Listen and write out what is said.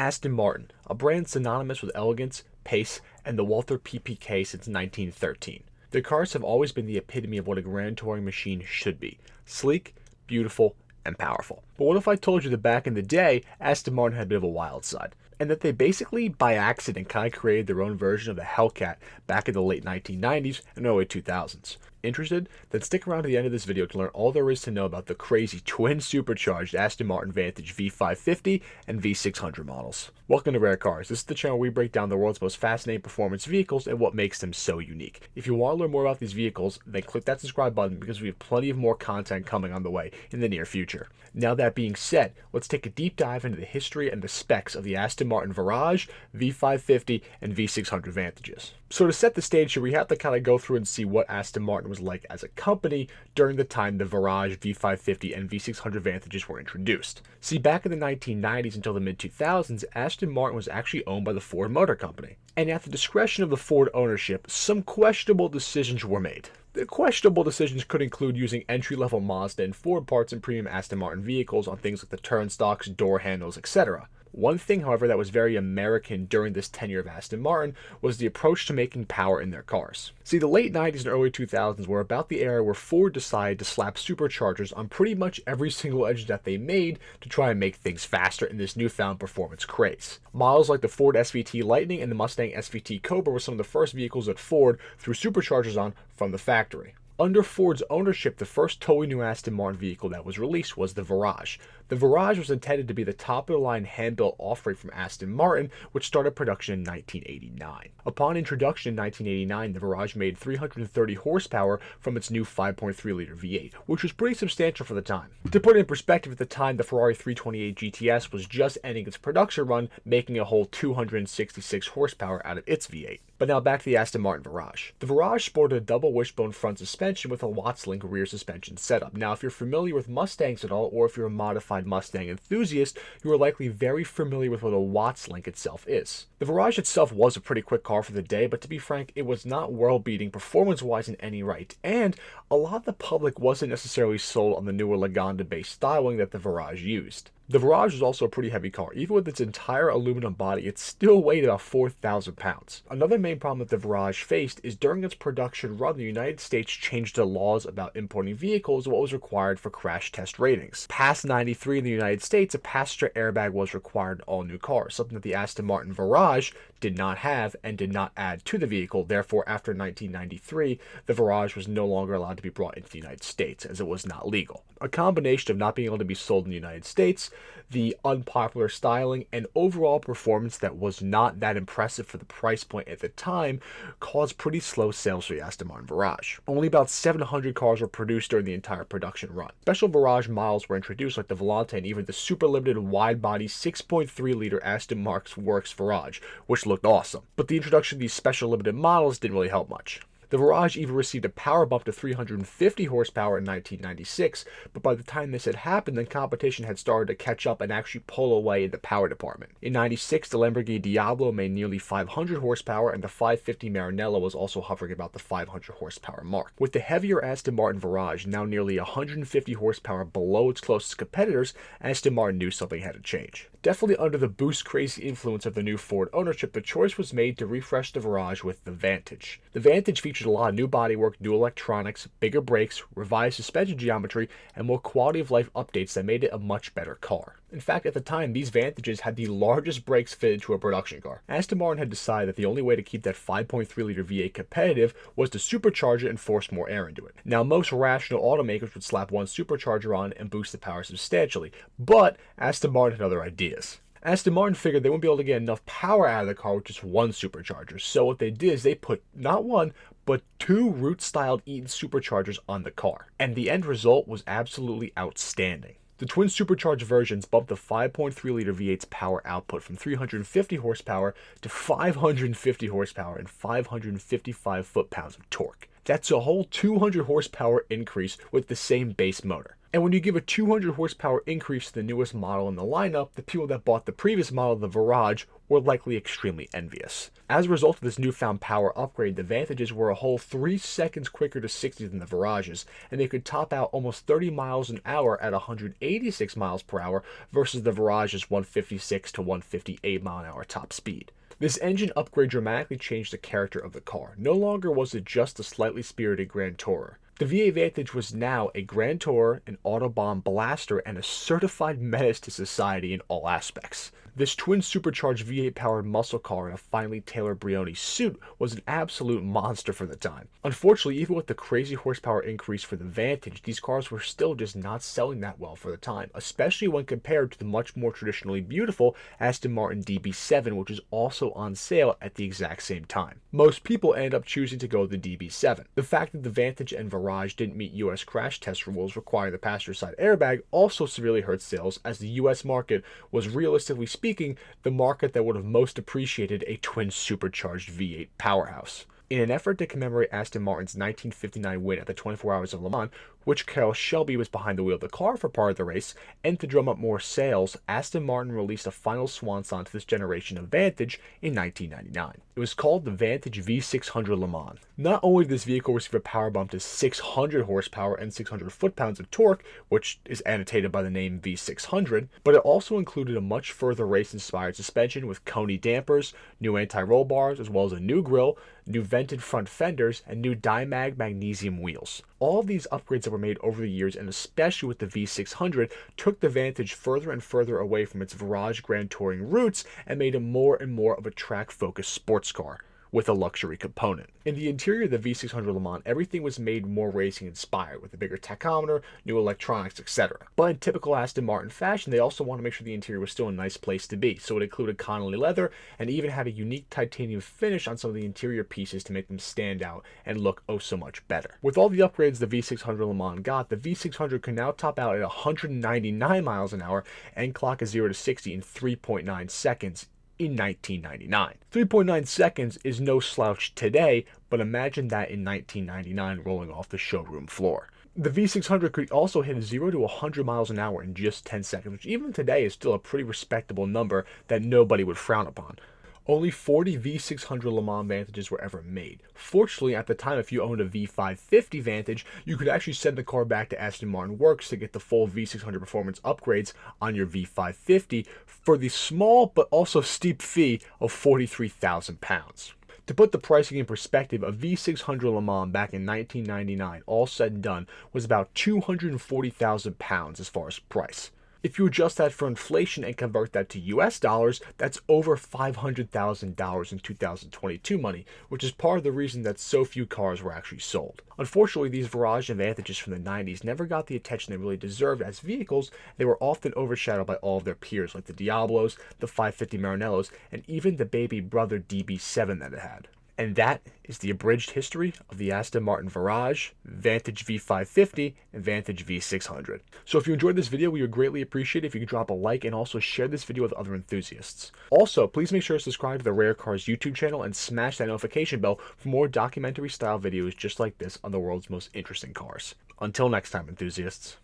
Aston Martin, a brand synonymous with elegance, pace, and the Walther PPK since 1913. Their cars have always been the epitome of what a grand touring machine should be: sleek, beautiful, and powerful. But what if I told you that back in the day, Aston Martin had a bit of a wild side, and that they basically, by accident, kind of created their own version of the HELLCAT back in the late 1990s and early 2000s? Interested? Then stick around to the end of this video to learn all there is to know about the crazy twin supercharged Aston Martin Vantage V550 and V600 models. Welcome to Rare Cars. This is the channel where we break down the world's most fascinating performance vehicles and what makes them so unique. If you want to learn more about these vehicles, then click that subscribe button because we have plenty of more content coming on the way in the near future. Now that being said, let's take a deep dive into the history and the specs of the Aston Martin Virage, V550, and V600 Vantages. So to set the stage here, we have to kind of go through and see what Aston Martin was like as a company during the time the Virage, V550, and V600 Vantages were introduced. See, back in the 1990s until the mid-2000s, Aston Martin was actually owned by the Ford Motor Company. And at the discretion of the Ford ownership, some questionable decisions were made. The questionable decisions could include using entry-level Mazda and Ford parts in premium Aston Martin vehicles on things like the turnstocks, door handles, etc. One thing, however, that was very American during this tenure of Aston Martin was the approach to making power in their cars. See, the late 90s and early 2000s were about the era where Ford decided to slap superchargers on pretty much every single engine that they made to try and make things faster in this newfound performance craze. Models like the Ford SVT Lightning and the Mustang SVT Cobra were some of the first vehicles that Ford threw superchargers on from the factory. Under Ford's ownership, the first totally new Aston Martin vehicle that was released was the Virage. The Virage was intended to be the top-of-the-line hand-built off-road from Aston Martin, which started production in 1989. Upon introduction in 1989, the Virage made 330 horsepower from its new 5.3-liter V8, which was pretty substantial for the time. To put it in perspective, at the time, the Ferrari 328 GTS was just ending its production run, making a whole 266 horsepower out of its V8. But now back to the Aston Martin Virage. The Virage sported a double wishbone front suspension with a Watts-Link rear suspension setup. Now, if you're familiar with Mustangs at all, or if you're a modified Mustang enthusiast, you are likely very familiar with what a Watts-Link itself is. The Virage itself was a pretty quick car for the day, but to be frank, it was not world-beating performance-wise in any right, and a lot of the public wasn't necessarily sold on the newer Lagonda-based styling that the Virage used. The Virage was also a pretty heavy car. Even with its entire aluminum body, it still weighed about 4,000 pounds. Another main problem that the Virage faced is during its production run, the United States changed the laws about importing vehicles and what was required for crash test ratings. Past 93 in the United States, a passenger airbag was required in all new cars, something that the Aston Martin Virage did not have and did not add to the vehicle. Therefore, after 1993, the Virage was no longer allowed to be brought into the United States as it was not legal. A combination of not being able to be sold in the United States, the unpopular styling, and overall performance that was not that impressive for the price point at the time caused pretty slow sales for the Aston Martin Virage. Only about 700 cars were produced during the entire production run. Special Virage models were introduced like the Volante and even the super limited wide-body 6.3-liter Aston Martin Works Virage, which looked awesome. But the introduction of these special limited models didn't really help much. The Virage even received a power bump to 350 horsepower in 1996, but by the time this had happened, the competition had started to catch up and actually pull away in the power department. In 96, the Lamborghini Diablo made nearly 500 horsepower, and the 550 Maranello was also hovering about the 500 horsepower mark. With the heavier Aston Martin Virage now nearly 150 horsepower below its closest competitors, Aston Martin knew something had to change. Definitely under the boost crazy influence of the new Ford ownership, the choice was made to refresh the Virage with the Vantage. The Vantage featured a lot of new bodywork, new electronics, bigger brakes, revised suspension geometry, and more quality of life updates that made it a much better car. In fact, at the time, these Vantages had the largest brakes fitted to a production car. Aston Martin had decided that the only way to keep that 5.3-liter V8 competitive was to supercharge it and force more air into it. Now, most rational automakers would slap one supercharger on and boost the power substantially, but Aston Martin had other ideas. Aston Martin figured they wouldn't be able to get enough power out of the car with just one supercharger, so what they did is they put not one, but two Root-styled Eaton superchargers on the car, and the end result was absolutely outstanding. The twin supercharged versions bumped the 5.3-liter V8's power output from 350 horsepower to 550 horsepower and 555 foot-pounds of torque. That's a whole 200 horsepower increase with the same base motor. And when you give a 200 horsepower increase to the newest model in the lineup, the people that bought the previous model, the Virage, were likely extremely envious. As a result of this newfound power upgrade, the Vantages were a whole 3 seconds quicker to 60 than the Virages, and they could top out almost 30 miles an hour at 186 miles per hour versus the Virage's 156 to 158 mile an hour top speed. This engine upgrade dramatically changed the character of the car. No longer was it just a slightly spirited Grand Tourer. The V8 Vantage was now a Grand Tourer, an Autobahn blaster, and a certified menace to society in all aspects. This twin supercharged V8 powered muscle car in a finely tailored Brioni suit was an absolute monster for the time. Unfortunately, even with the crazy horsepower increase for the Vantage, these cars were still just not selling that well for the time, especially when compared to the much more traditionally beautiful Aston Martin DB7, which is also on sale at the exact same time. Most people end up choosing to go with the DB7. The fact that the Vantage and Virage didn't meet US crash test rules requiring the passenger side airbag also severely hurt sales, as the US market was, realistically speaking, the market that would have most appreciated a twin supercharged V8 powerhouse. In an effort to commemorate Aston Martin's 1959 win at the 24 Hours of Le Mans, which Carroll Shelby was behind the wheel of the car for part of the race, and to drum up more sales, Aston Martin released a final swan song to this generation of Vantage in 1999. It was called the Vantage V600 Le Mans. Not only did this vehicle receive a power bump to 600 horsepower and 600 foot-pounds of torque, which is annotated by the name V600, but it also included a much further race-inspired suspension with Coney dampers, new anti-roll bars, as well as a new grille, new vented front fenders, and new Dimag magnesium wheels. All of these upgrades that were made over the years, and especially with the V600, took the Vantage further and further away from its Virage Grand Touring roots and made it more and more of a track-focused sports car with a luxury component. In the interior of the V600 Le Mans, everything was made more racing inspired, with a bigger tachometer, new electronics, etc. But in typical Aston Martin fashion, they also wanted to make sure the interior was still a nice place to be, so it included Connolly leather and even had a unique titanium finish on some of the interior pieces to make them stand out and look oh so much better. With all the upgrades the V600 Le Mans got, the V600 can now top out at 199 miles an hour and clock a 0 to 60 in 3.9 seconds in 1999. 3.9 seconds is no slouch today, but imagine that in 1999 rolling off the showroom floor. The V600 could also hit 0 to 100 miles an hour in just 10 seconds, which even today is still a pretty respectable number that nobody would frown upon. Only 40 V600 Le Mans Vantages were ever made. Fortunately, at the time, if you owned a V550 Vantage, you could actually send the car back to Aston Martin Works to get the full V600 performance upgrades on your V550 for the small but also steep fee of £43,000. To put the pricing in perspective, a V600 Le Mans back in 1999, all said and done, was about £240,000 as far as price. If you adjust that for inflation and convert that to US dollars, that's over $500,000 in 2022 money, which is part of the reason that so few cars were actually sold. Unfortunately, these Virage and Vantages from the 90s never got the attention they really deserved as vehicles. They were often overshadowed by all of their peers, like the Diablos, the 550 Maranellos, and even the baby brother DB7 that it had. And that is the abridged history of the Aston Martin Virage, Vantage V550, and Vantage V600. So if you enjoyed this video, we would greatly appreciate it if you could drop a like and also share this video with other enthusiasts. Also, please make sure to subscribe to the Rare Cars YouTube channel and smash that notification bell for more documentary style videos just like this on the world's most interesting cars. Until next time, enthusiasts.